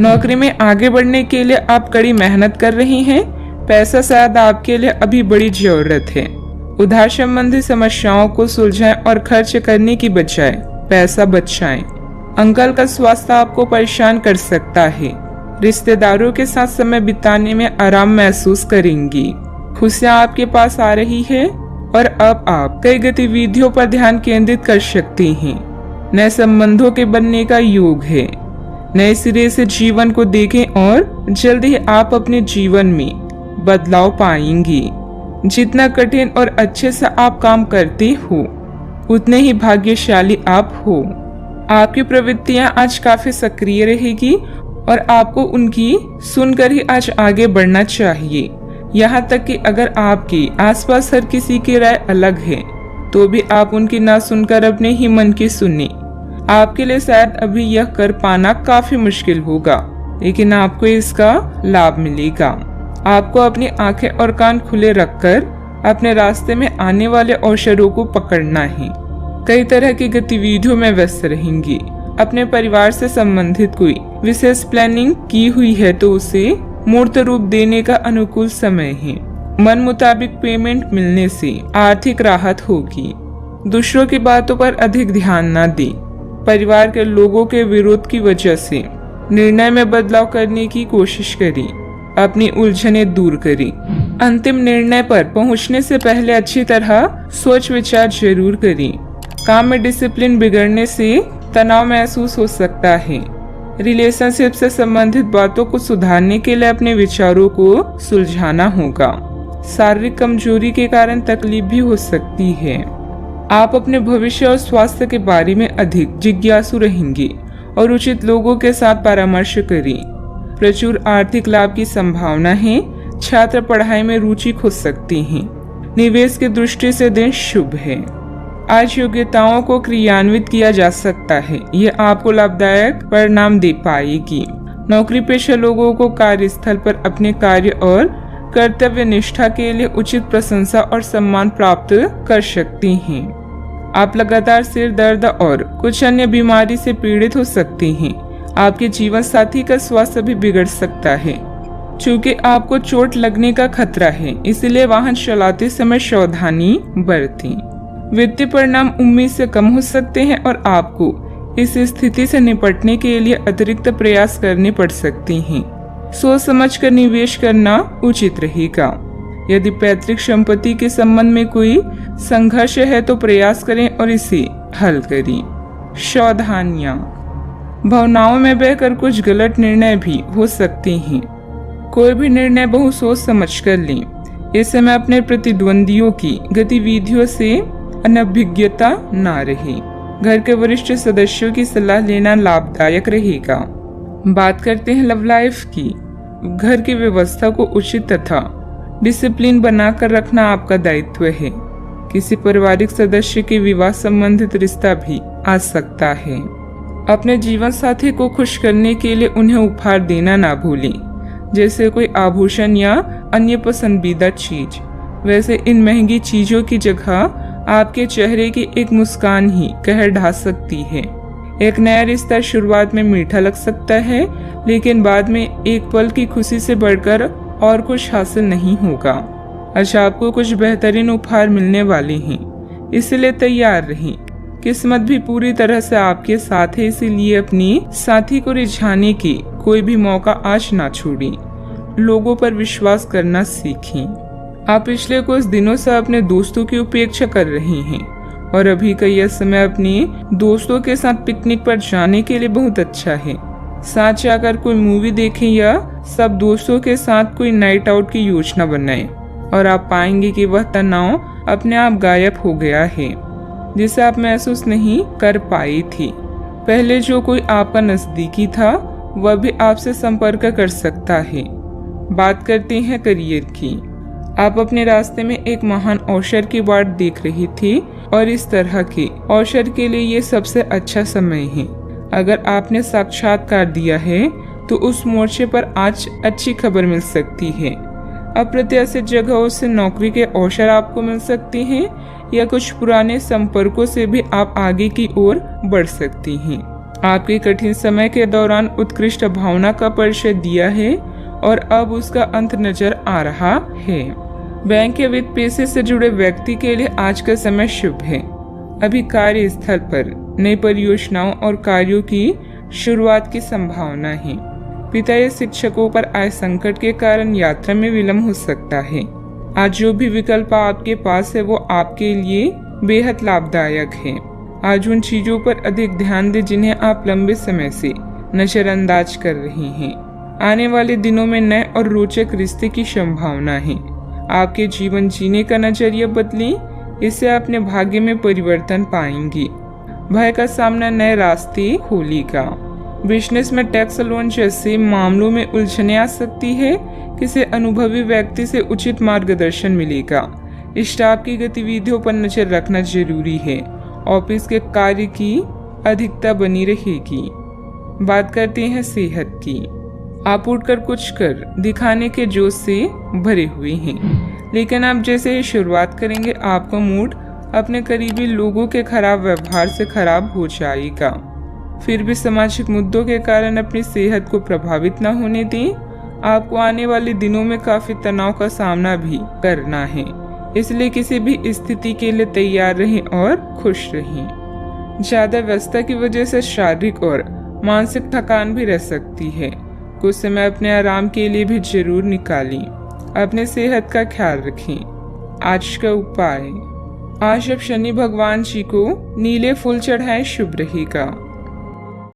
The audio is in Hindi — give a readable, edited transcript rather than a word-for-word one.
नौकरी में आगे बढ़ने के लिए आप कड़ी मेहनत कर रही हैं। पैसा शायद आपके लिए अभी बड़ी जरूरत है। उधार संबंधी समस्याओं को सुलझाएं और खर्च करने की बजाय पैसा बचाएं। अंकल का स्वास्थ्य आपको परेशान कर सकता है। रिश्तेदारों के साथ समय बिताने में आराम महसूस करेंगी। खुशियाँ आपके पास आ रही है और अब आप कई गतिविधियों पर ध्यान केंद्रित कर सकती हैं। नए संबंधों के बनने का योग है। नए सिरे से जीवन को देखें और जल्द ही आप अपने जीवन में बदलाव पाएंगी। जितना कठिन और अच्छे से आप काम करते हो उतने ही भाग्यशाली आप हो। आपकी प्रवृत्तियां आज काफी सक्रिय रहेगी और आपको उनकी सुनकर ही आज आगे बढ़ना चाहिए। यहाँ तक कि अगर आपके आसपास हर किसी की राय अलग है तो भी आप उनकी ना सुनकर अपने ही मन की सुने। आपके लिए शायद अभी यह कर पाना काफी मुश्किल होगा, लेकिन आपको इसका लाभ मिलेगा। आपको अपनी आंखें और कान खुले रखकर अपने रास्ते में आने वाले अवसरों को पकड़ना है। कई तरह की गतिविधियों में व्यस्त रहेंगी। अपने परिवार से संबंधित कोई विशेष प्लानिंग की हुई है तो उसे मूर्त रूप देने का अनुकूल समय है। मन मुताबिक पेमेंट मिलने से आर्थिक राहत होगी। दूसरों की बातों पर अधिक ध्यान न दें। परिवार के लोगों के विरोध की वजह से निर्णय में बदलाव करने की कोशिश करें। अपनी उलझनें दूर करें। अंतिम निर्णय पर पहुंचने से पहले अच्छी तरह सोच विचार जरूर करें। काम में डिसिप्लिन बिगड़ने से तनाव महसूस हो सकता है। रिलेशनशिप से संबंधित बातों को सुधारने के लिए अपने विचारों को सुलझाना होगा। शारीरिक कमजोरी के कारण तकलीफ भी हो सकती है। आप अपने भविष्य और स्वास्थ्य के बारे में अधिक जिज्ञासु रहेंगे और उचित लोगों के साथ परामर्श करें। प्रचुर आर्थिक लाभ की संभावना है। छात्र पढ़ाई में रुचि खो सकते हैं। निवेश की दृष्टि से दिन शुभ है। आज योग्यताओं को क्रियान्वित किया जा सकता है। यह आपको लाभदायक परिणाम दे पाएगी। नौकरी पेशा लोगों को कार्यस्थल पर अपने कार्य और कर्तव्य निष्ठा के लिए उचित प्रशंसा और सम्मान प्राप्त कर सकती हैं। आप लगातार सिर दर्द और कुछ अन्य बीमारी से पीड़ित हो सकती हैं। आपके जीवन साथी का स्वास्थ्य भी बिगड़ सकता है। चूँकि आपको चोट लगने का खतरा है, इसलिए वाहन चलाते समय सावधानी बरतें। वित्तीय परिणाम उम्मीद से कम हो सकते हैं और आपको इस स्थिति से निपटने के लिए अतिरिक्त प्रयास करने पड़ सकते हैं। सोच समझकर निवेश करना उचित रहेगा। यदि पैतृक संपत्ति के संबंध में कोई संघर्ष है तो प्रयास करें और इसे हल करें। सावधानियां। भावनाओं में बहकर कुछ गलत निर्णय भी हो सकते हैं। कोई भी निर्णय बहुत सोच समझ कर लें। इस समय अपने प्रतिद्वंदियों की गतिविधियों से अनभिज्ञता न रहे। घर के वरिष्ठ सदस्यों की सलाह लेना लाभदायक रहेगा। बात करते हैं लव लाइफ की। घर की व्यवस्था को उचित तथा डिसिप्लिन बनाकर रखना आपका दायित्व है। किसी पारिवारिक सदस्य के विवाह संबंधित रिश्ता भी आ सकता है। अपने जीवन साथी को खुश करने के लिए उन्हें उपहार देना ना भूलें, जैसे कोई आभूषण या अन्य पसंदीदा चीज। वैसे इन महंगी चीजों की जगह आपके चेहरे की एक मुस्कान ही कहर ढा सकती है। एक नया रिश्ता शुरुआत में मीठा लग सकता है, लेकिन बाद में एक पल की खुशी से बढ़कर और कुछ हासिल नहीं होगा। आज आपको कुछ बेहतरीन उपहार मिलने वाले हैं, इसलिए तैयार रहें। किस्मत भी पूरी तरह से आपके साथ है, इसीलिए अपनी साथी को रिझाने की कोई भी मौका आज ना छोड़ें। लोगों पर विश्वास करना सीखें। आप पिछले कुछ दिनों से अपने दोस्तों की उपेक्षा कर रहे हैं और अभी का यह समय अपने दोस्तों के साथ पिकनिक पर जाने के लिए बहुत अच्छा है। साथ जाकर कोई मूवी देखें या सब दोस्तों के साथ कोई नाइट आउट की योजना बनाएं और आप पाएंगे कि वह तनाव अपने आप गायब हो गया है, जिसे आप महसूस नहीं कर पाई थी। पहले जो कोई आपका नजदीकी था वह भी आपसे संपर्क कर सकता है। बात करते हैं करियर की। आप अपने रास्ते में एक महान अवसर की बाट देख रही थी और इस तरह के अवसर के लिए ये सबसे अच्छा समय है। अगर आपने साक्षात्कार दिया है तो उस मोर्चे पर आज अच्छी खबर मिल सकती है। अप्रत्याशित जगहों से नौकरी के अवसर आपको मिल सकते हैं या कुछ पुराने संपर्कों से भी आप आगे की ओर बढ़ सकती हैं। आपके कठिन समय के दौरान उत्कृष्ट भावना का परिचय दिया है और अब उसका अंत नजर आ रहा है। बैंक या वित्त पेशे से जुड़े व्यक्ति के लिए आज का समय शुभ है। अभी कार्यस्थल पर नई परियोजनाओं और कार्यों की शुरुआत की संभावना है। पिता या शिक्षकों पर आए संकट के कारण यात्रा में विलंब हो सकता है। आज जो भी विकल्प आपके पास है वो आपके लिए बेहद लाभदायक है। आज उन चीजों पर अधिक ध्यान दें जिन्हें आप लंबे समय से नजरअंदाज कर रही हैं। आने वाले दिनों में नए और रोचक रिश्ते की संभावना है। आपके जीवन जीने का नजरिया बदलें, इससे अपने भाग्य में परिवर्तन पाएंगी। भय का सामना नए रास्ते खोलेगा। बिजनेस में टैक्स लोन जैसे मामलों में उलझने आ सकती है। किसी अनुभवी व्यक्ति से उचित मार्गदर्शन मिलेगा। स्टाफ की गतिविधियों पर नजर रखना जरूरी है। ऑफिस के कार्य की अधिकता बनी रहेगी। बात करते हैं सेहत की। आप उठकर कुछ कर दिखाने के जोश से भरे हुए हैं, लेकिन आप जैसे ही शुरुआत करेंगे आपका मूड अपने करीबी लोगों के खराब व्यवहार से खराब हो जाएगा। फिर भी सामाजिक मुद्दों के कारण अपनी सेहत को प्रभावित न होने दें। आपको आने वाले दिनों में काफी तनाव का सामना भी करना है, इसलिए किसी भी स्थिति के लिए तैयार रहें और खुश रहें। ज्यादा व्यस्तता की वजह से शारीरिक और मानसिक थकान भी रह सकती है। कुछ समय अपने आराम के लिए भी जरूर निकालें। अपने सेहत का ख्याल रखें। आज का उपाय, आज आप शनि भगवान जी को नीले फूल चढ़ाएं, शुभ रहेगा।